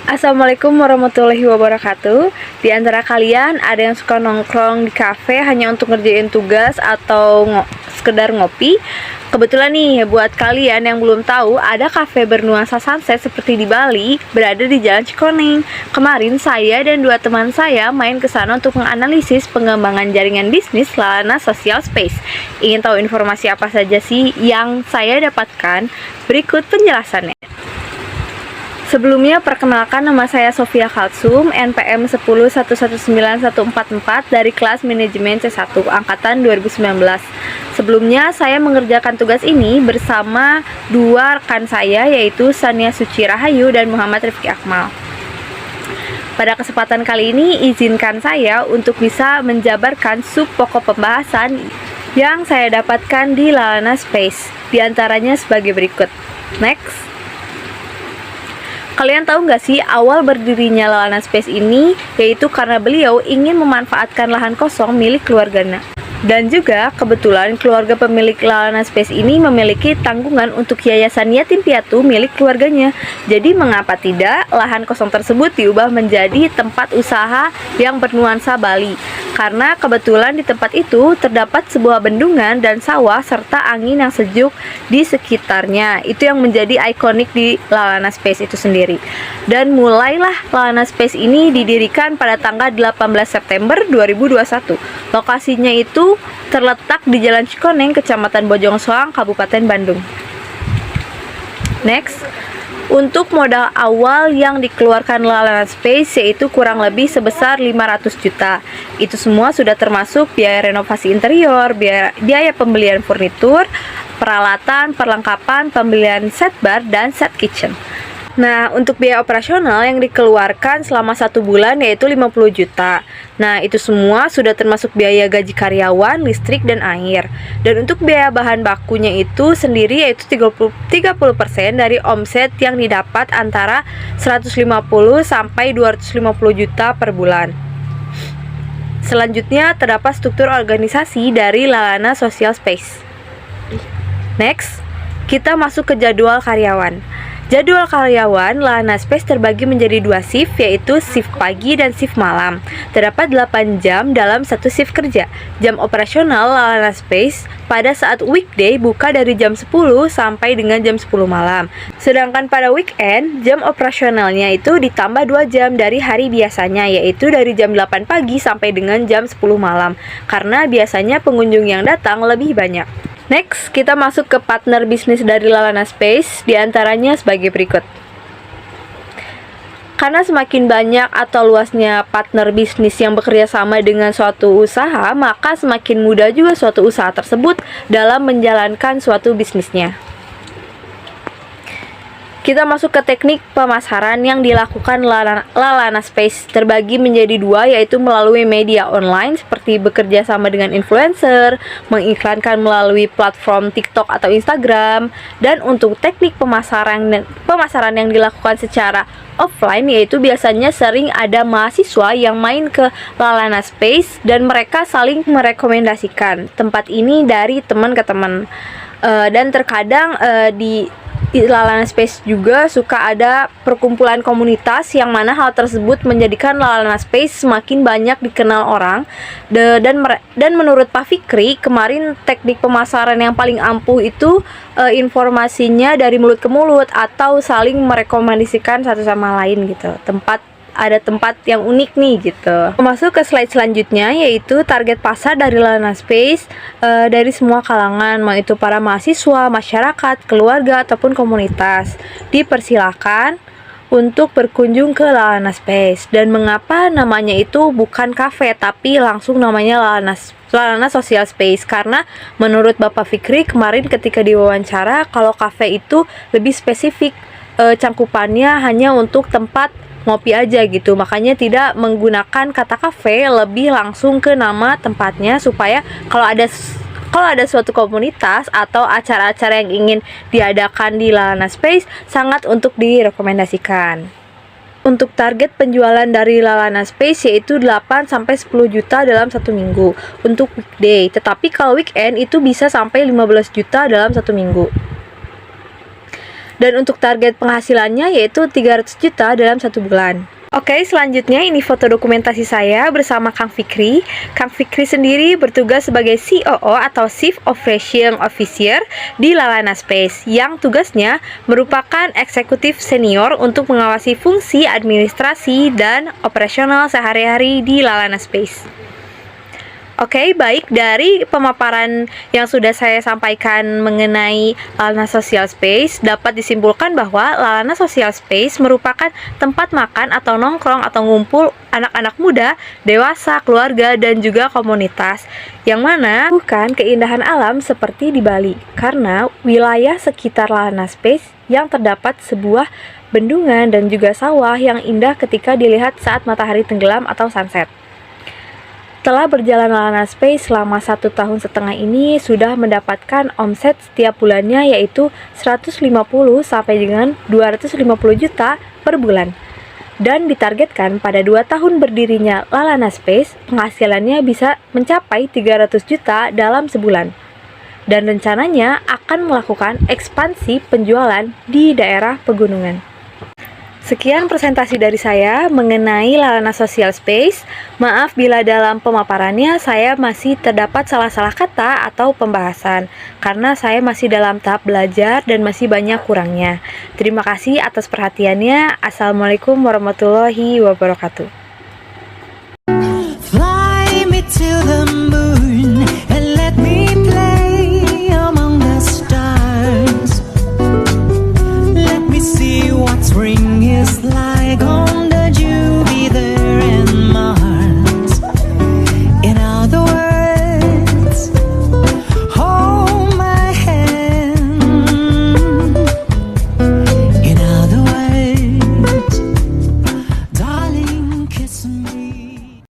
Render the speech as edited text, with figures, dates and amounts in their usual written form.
Assalamualaikum warahmatullahi wabarakatuh. Di antara kalian ada yang suka nongkrong di kafe hanya untuk ngerjain tugas atau sekedar ngopi? Kebetulan nih, buat kalian yang belum tahu, ada kafe bernuansa sunset seperti di Bali, berada di Jalan Cikoneng. Kemarin saya dan dua teman saya main ke sana untuk menganalisis pengembangan jaringan bisnis Lalana Social Space. Ingin tahu informasi apa saja sih yang saya dapatkan? Berikut penjelasannya. Sebelumnya, perkenalkan, nama saya Sofia Kalsum, NPM 10119144 dari kelas manajemen C1 angkatan 2019. Sebelumnya, saya mengerjakan tugas ini bersama dua rekan saya, yaitu Sania Suci Rahayu dan Muhammad Rifki Akmal. Pada kesempatan kali ini, izinkan saya untuk bisa menjabarkan sub pokok pembahasan yang saya dapatkan di Lalana Space, diantaranya sebagai berikut. Next. Kalian tahu nggak sih awal berdirinya Lalana Space ini? Yaitu karena beliau ingin memanfaatkan lahan kosong milik keluarganya. Dan juga kebetulan keluarga pemilik Lalana Space ini memiliki tanggungan untuk yayasan yatim piatu milik keluarganya. Jadi mengapa tidak lahan kosong tersebut diubah menjadi tempat usaha yang bernuansa Bali? Karena kebetulan di tempat itu terdapat sebuah bendungan dan sawah serta angin yang sejuk di sekitarnya. Itu yang menjadi ikonik di Lalana Space itu sendiri. Dan mulailah Lalana Space ini didirikan pada tanggal 18 September 2021. Lokasinya itu terletak di Jalan Cikoneng, Kecamatan Bojong Soang, Kabupaten Bandung. Next. Untuk modal awal yang dikeluarkan Lalana Space yaitu kurang lebih sebesar 500 juta. Itu semua sudah termasuk biaya renovasi interior, biaya pembelian furnitur, peralatan, perlengkapan, pembelian set bar, dan set kitchen. Nah, untuk biaya operasional yang dikeluarkan selama 1 bulan yaitu 50 juta. Nah, itu semua sudah termasuk biaya gaji karyawan, listrik, dan air. Dan untuk biaya bahan bakunya itu sendiri yaitu 30% dari omset yang didapat antara 150 sampai 250 juta per bulan. Selanjutnya terdapat struktur organisasi dari Lalana Social Space. Next, kita masuk ke jadwal karyawan. Jadwal karyawan Lalana Space terbagi menjadi 2 shift, yaitu shift pagi dan shift malam. Terdapat 8 jam dalam satu shift kerja. Jam operasional Lalana Space pada saat weekday buka dari jam 10 sampai dengan jam 10 malam. Sedangkan pada weekend, jam operasionalnya itu ditambah 2 jam dari hari biasanya, yaitu dari jam 8 pagi sampai dengan jam 10 malam. Karena biasanya pengunjung yang datang lebih banyak. Next, kita masuk ke partner bisnis dari Lalana Space, diantaranya sebagai berikut. Karena semakin banyak atau luasnya partner bisnis yang bekerja sama dengan suatu usaha, maka semakin mudah juga suatu usaha tersebut dalam menjalankan suatu bisnisnya. Kita masuk ke teknik pemasaran yang dilakukan Lalana Space, terbagi menjadi 2, yaitu melalui media online seperti bekerja sama dengan influencer, mengiklankan melalui platform TikTok atau Instagram, dan untuk teknik pemasaran yang dilakukan secara offline yaitu biasanya sering ada mahasiswa yang main ke Lalana Space dan mereka saling merekomendasikan tempat ini dari teman ke teman. Dan terkadang di Lalana Space juga suka ada perkumpulan komunitas yang mana hal tersebut menjadikan Lalana Space semakin banyak dikenal orang. Dan menurut Pak Fikri, kemarin teknik pemasaran yang paling ampuh itu informasinya dari mulut ke mulut atau saling merekomendasikan satu sama lain gitu. Ada tempat yang unik nih gitu. Masuk ke slide selanjutnya yaitu target pasar dari Lalana Space dari semua kalangan, mau itu para mahasiswa, masyarakat, keluarga ataupun komunitas. Dipersilakan untuk berkunjung ke Lalana Space. Dan mengapa namanya itu bukan kafe tapi langsung namanya Lalana Social Space? Karena menurut Bapak Fikri kemarin ketika diwawancara, kalau kafe itu lebih spesifik, cangkupannya hanya untuk tempat ngopi aja gitu, makanya tidak menggunakan kata kafe, lebih langsung ke nama tempatnya supaya kalau ada suatu komunitas atau acara-acara yang ingin diadakan di Lalana Space sangat untuk direkomendasikan. Untuk target penjualan dari Lalana Space yaitu 8 sampai 10 juta dalam 1 minggu untuk weekday, tetapi kalau weekend itu bisa sampai 15 juta dalam 1 minggu. Dan untuk target penghasilannya yaitu 300 juta dalam 1 bulan. Oke, selanjutnya ini foto dokumentasi saya bersama Kang Fikri. Kang Fikri sendiri bertugas sebagai COO atau Chief Operation Officer di Lalana Space, yang tugasnya merupakan eksekutif senior untuk mengawasi fungsi administrasi dan operasional sehari-hari di Lalana Space. Oke, baik, dari pemaparan yang sudah saya sampaikan mengenai Lalana Social Space, dapat disimpulkan bahwa Lalana Social Space merupakan tempat makan atau nongkrong atau ngumpul anak-anak muda, dewasa, keluarga, dan juga komunitas, yang mana bukan keindahan alam seperti di Bali, karena wilayah sekitar Lalana Space yang terdapat sebuah bendungan dan juga sawah yang indah ketika dilihat saat matahari tenggelam atau sunset. Setelah berjalan Lalana Space selama 1,5 tahun ini sudah mendapatkan omset setiap bulannya yaitu 150 sampai dengan 250 juta per bulan. Dan ditargetkan pada 2 tahun berdirinya Lalana Space, penghasilannya bisa mencapai 300 juta dalam sebulan. Dan rencananya akan melakukan ekspansi penjualan di daerah pegunungan. Sekian presentasi dari saya mengenai Lalana Social Space. Maaf bila dalam pemaparannya saya masih terdapat salah-salah kata atau pembahasan, karena saya masih dalam tahap belajar dan masih banyak kurangnya. Terima kasih atas perhatiannya. Assalamualaikum warahmatullahi wabarakatuh. Fly me to the moon and let me play among the stars. Let me see what spring is like on